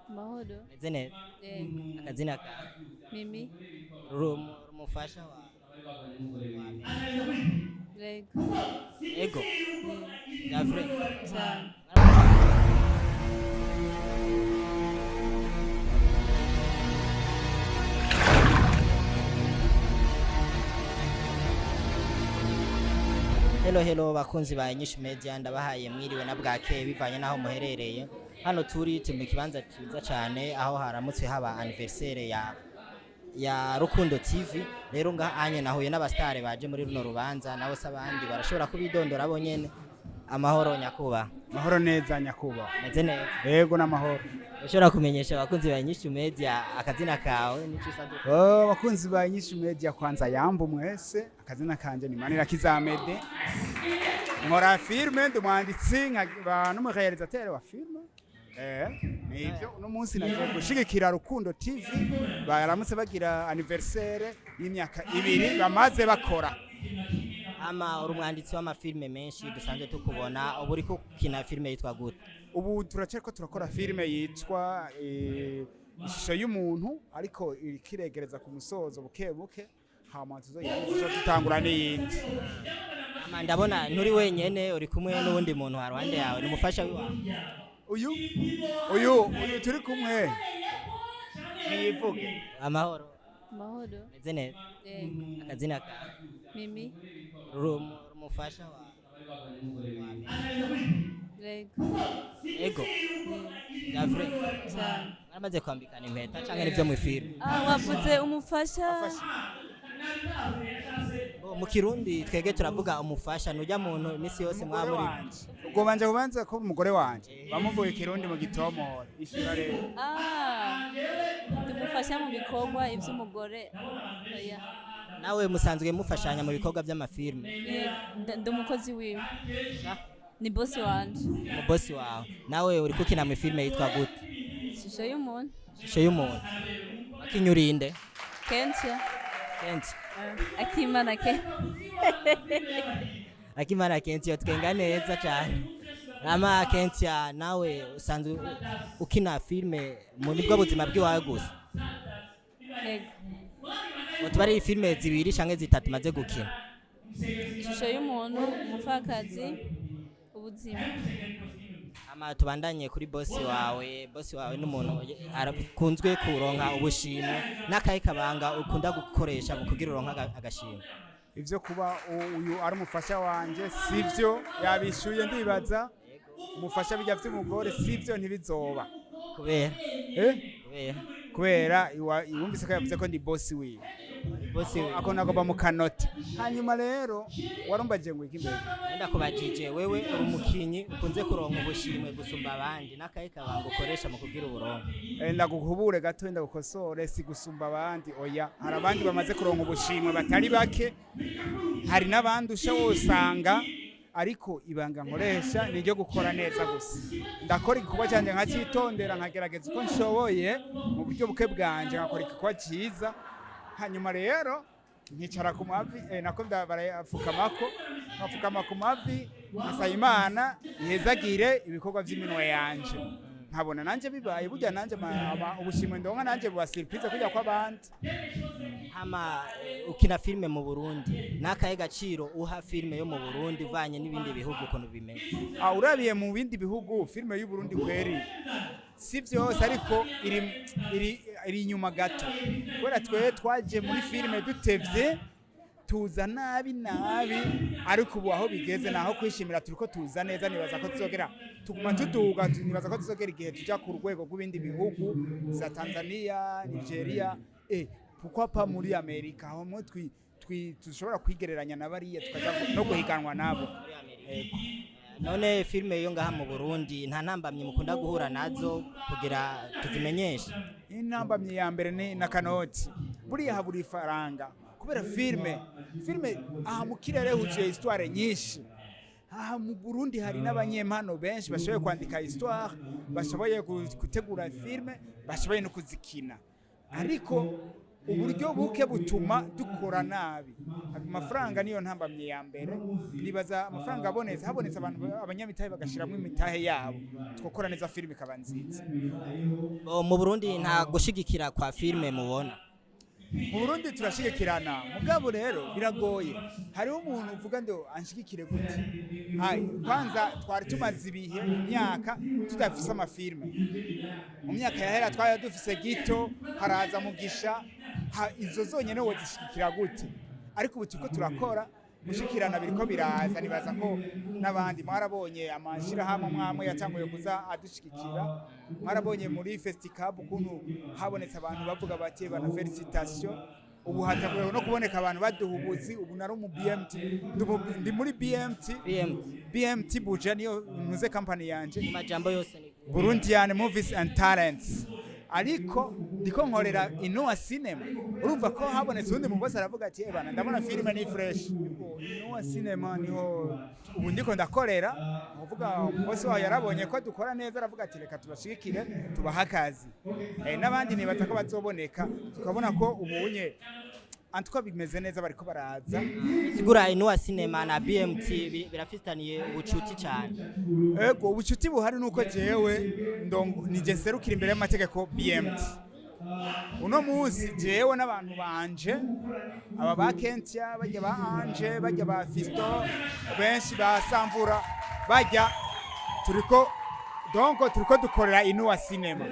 Mahoro. meze neza Yego. akazina ka Mimi. umufasha wa Yego. ego Mm. Gavre Cyane. Hello bakunzi ba Inyishu Media ndabahaye mwiriwe na bwake bivanye naho muherereye hano turi mu kibanza cyiza cyane aho haramutse haba anniversaire ya Rukundo TV rero anye nahuye n'abastare baje muri runo rubanza nawe sabandi barashobora kubidondora bo nyene amahoro nyakuba Mahoro neza nyakuba. meze neza Yego n'amahoro. ushobora kumenyesha abakunzi ba Inyishu Media akazina kawe n'icyo usanzwe Bakunzi ba Inyishu Media kwanza yambu mwese akazina kanje ni Manirakiza Ahmed. Nkora filme ndumwanditsi nka n'umurealisateur wa filme. Nivyo uno munsi naje gushigikira Rukundo TV baramutse bagira anniversaire y'imyaka 2 bamaze bakora. ama urumwanditsi w'amafilme menshi dusanzwe tukubona ubu uri kukina filme yitwa gute Ubu turaceko turakora filme yitwa ishusho y'umuntu ariko ikiregereza ku musozo buke buke hama tuzoyirangiza tutangura n'iyindi. ama ndabona nturi wenyene uri kumwe n'uwundi muntu harwande yawe n'umufasha wiwawe Uyu turi kumwe nivuge amahoro Mahoro. meze neza Yego. akazina ka Mimi. umufasha wa Yego. ego Mm. Gavre Cyane. aramaze kwambikana impeta canke nivyo mu filme Wavuze umufasha. mu kirundi twege turavuga umufasha nujya muntu imisi yose umugore mwaburi wanje. Ubwo banje kubanza ko umugore wanje bamuvuye Kirundi mu gitomoro ishira rero. Ndumufasha mu bikorwa iby'umugore. Oya. nawe musanzwe mufashanya mu bikorwa by'amafilme Ndi umukozi wiwe. Ni bosi wanje. mu bosi wawe nawe uri kukina mu filme yitwa gute Ishusho y'umuntu. ishusho y'umuntu akinyurinde Kenshi. kenshi Akimana ke. akimara kenshi yo twenga neza cyane ama kenshi nawe usanzwe ukina filme muri bwo buzima bw'iwawe gusa Yego. utubari filme zibiri canke zitatu maze gukina Ishusho y'umuntu, umupfakazi, ubuzima. ama tubandanye kuri bosi wawe n'umuntu arakunzwe kuronka ubushimwe n'akaye kabanga ukunda gukoresha mu kugira uronka agashimwe Ivyo kuba uyu ari umufasha wanje sivyo yabishuye ndibaza umufasha bijya vy'umugore sivyo ntibizoba. kubera Kubera yumvise ko yavuze ko ndi bosi wiwe. bosi Ako nagomba mu kanoti. Hanyuma rero warumbaje ngo iki mbere. enda kubajije wewe uri umukinyi ukunze kuronka ubushimwe gusumba abandi n'akaye kabanga ukoresha mu kugira uburonka Ndaguhubure gato ndagukosore si gusumba abandi oya hari abandi bamaze kuronka ubushimwe batari bake hari n'abandi usanga ariko ibanga nkoresha ni ryo gukora neza gusa ndakora igikorwa cyanje nkacitondera nkagerageza uko nshoboye mu buryo buke bwanje nkakora igikorwa cyiza hanyuma rero nkicara ku mavi nako nkafukama ku mavi nkasaba Imana ihezagire ibikorwa by'iminwe yanje nkabona nanje bibaye burya nanje ubushimwe ndonka nanje buba surprise kujya kw'abandi. hama ukina filme mu Burundi n'akaye gaciro uha filme yo mu Burundi uvanye n'ibindi bihugu ukuntu bimeze Urabiye mu bindi bihugu filme y'u Burundi kweri si byose ariko iri inyuma gato kubera twe twaje muri filme dutevye tuza nabi ariko ubu aho bigeze naho kwishimira turiko tuza neza nibaza ko tuzogera tuguma tuduga nibaza ko tuzogera igihe tuja ku rwego rw'ibindi bihugu za Tanzania Nigeria pourquoi pas muri Amerika aho mo tushobora kwigereranya na bariya tukaja no guhiganwa nabo. none filme yo ngaha mu Burundi nta ntambamye mukunda guhura nazo kugira tuzimenyeshe Intambamye ya mbere ni na kanoti buriya haburi ifaranga kubera filme aha mu kirere huzuye histoire nyinshi aha mu Burundi hari n'abanyempano benshi bashoboye kwandika histoire bashoboye gutegura filme bashoboye no kuzikina ariko uburyo buke butuma dukora nabi. Amafaranga niyo ntambamye ya mbere, nibaza amafaranga habonetse abantu abanyamitahe bagashiramo imitahe yabo twokora neza filime ikaba nziza. Mu Burundi nta gushigikira kwa filime mubona? Mu Burundi turashigikirana, mugabo rero biragoye. Hariho umuntu uvuga ndo anshigikire gute? Kwanza twari tumaze ibihe imyaka tudafise amafilme. Mu myaka yahera twari dufise Gito, haraza Mugisha, izo zonyene wozishigikira gute? Ariko ubu turiko turakora gushikirana biriko biraza, nibaza ko n'abandi mwarabonye amashirahamwe mwamwe yatanguye kuza adushigikira. Mwarabonye muri Festicab ukuntu habonetse abantu bavuga bati bana felicitation. Ubu hatanguye no kuboneka abantu baduhubuzi. Ubu nari mu BMT, ndi muri BMT Buja niyo ntuze company yanje, mu majambo yose ni Burundian Movies and Talents. Ariko ndiko nkorera Inua Cinema, urumva ko habonetse undi mu boss aravuga ati bana ndabona filime ni fresh. Inua Cinema niho ubu ndiko ndakorera, uvuga boss wawe yarabonye ko dukora neza, aravuga ati reka tubashigikire tubaha akazi. N'abandi nibaza ko bazoboneka, tukabona ko ubunye antuko bimeze neza bariko baraza. Sigura Inua Cinema na BMT birafitaniye ubucuti cyane. Ego ubucuti buhari nuko jewe nije serukira imbere y'amategeko BMT. Uno munsi jewe n'abantu banje aba ba Kentia bajya ba Anje bajya ba Fisto benshi ba Samvura bajya turiko dukorera Inua Cinema.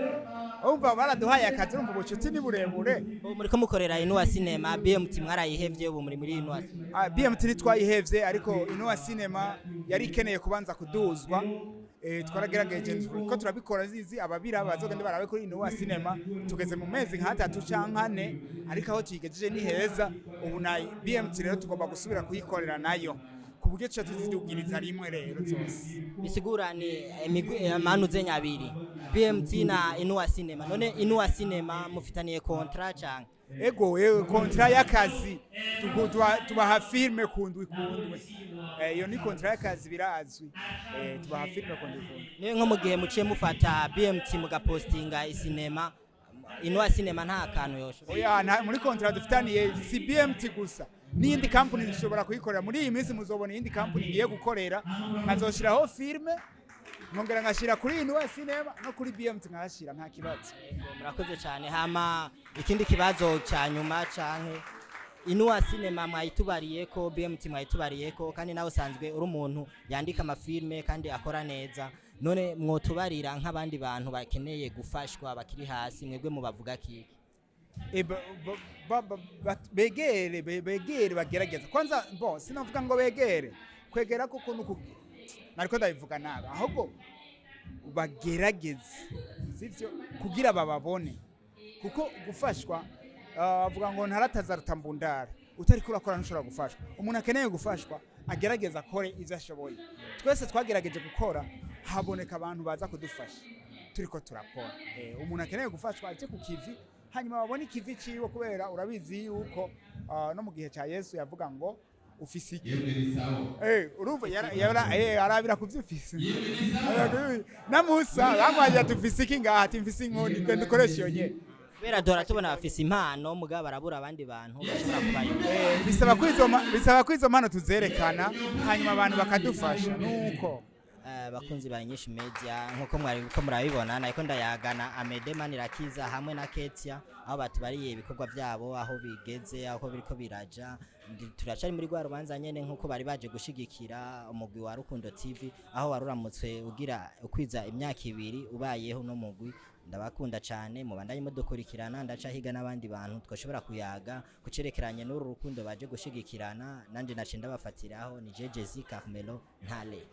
Umva baraduhaye akazi, urumva ubucuti ni burebure. Muriko mukorera Inua Cinema, BMT mwarayihevye, ubu muri Inua Cinema? BMT ntitwayihevye, ariko Inua Cinema yari ikeneye kubanza kuduzwa. Twaragerageje ko turabikora zizi ababira bazogende barabe kuri Inua Cinema, tugeze mu mezi nka 3 canke 4, ariko aho tuyigejeje ni heza. Ubu na BMT rero tugomba gusubira kuyikorera nayo ku buryo cyo tuzidugiriza rimwe rero zose. Bisigura ni amanu zenyabiri, BMT na Inua Cinema. None Inua Cinema mufitaniye contrat cyane? Ego contrat y'akazi, tubaha filme kundwi. Iyo ni contrat y'akazi birazwi. Tubaha filme kundwi. Niyo nko mu gihe muciye mufata BMT mugapostinga isinema, Inua Cinema nta kantu yosho? Oya, muri contrat dufitaniye si BMT gusa, n'indi company ishobora kuyikorera. Muri iyi minsi muzobona iyindi company igiye gukorera, nkazoshiraho filme nkongera ngashira kuri Inua Cinema no kuri BMT nkashira, nta kibazo. Murakoze cyane. Hama ikindi kibazo cya nyuma canke Inua Cinema mwayitubariye ko, BMT mwayitubariye ko, kandi nawe usanzwe uri umuntu yandika amafilme kandi akora neza. None mwotubarira nk'abandi bantu bakeneye gufashwa bakiri hasi, mwebwe mubavuga ki? Begere bagerageza kwanza. Sinavuga ngo begere kwegera kuko nuko nariko ndabivuga nabi, ahubwo bagerageze sivyo kugira bababone, kuko gufashwa avuga ngo ntarataza rutambundara, utari kurakora ntushobora gufashwa. Umuntu akeneye gufashwa agerageza akore ivyo ashoboye. Twese twagerageje gukora, haboneka abantu baza kudufasha, turiko turakora. Umuntu akeneye gufashwa aje ku kivi, hanyuma babone ikivi ciwe, kubera urabizi yuko no mu gihe cya Yesu yavuga ngo ufise iki. Uruva arabira kuvyufise na Musa bamwaje tufise iki ngaha, tifise inkoni kandi dukoresha iyo nye. Kubera dora tubona bafise impano mugabo barabura abandi bantu bashobora kubayo. Bisaba ko izo mpano tuzerekana, hanyuma abantu bakadufasha. Nuko bakunzi ba Nyinshi Media nkuko murabibona, nako ndayagana Amede Manirakiza hamwe na Ketia, aho batubariye ibikorwa byabo, aho bigeze, aho biriko biraja. Turacari muri gwa rubanza nyene nkuko bari baje gushigikira umugwi wa Rukundo TV, aho waruramutse ugira ukwiza imyaka 2 ubayeho no mugwi. Ndabakunda cyane, mubandanye mudukurikirana, ndaca higa n'abandi bantu twoshobora kuyaga kucerekeranye n'uru rukundo baje gushigikirana. Nanje nacinda bafatiraho ni Jeje Zika Carmelo Ntale.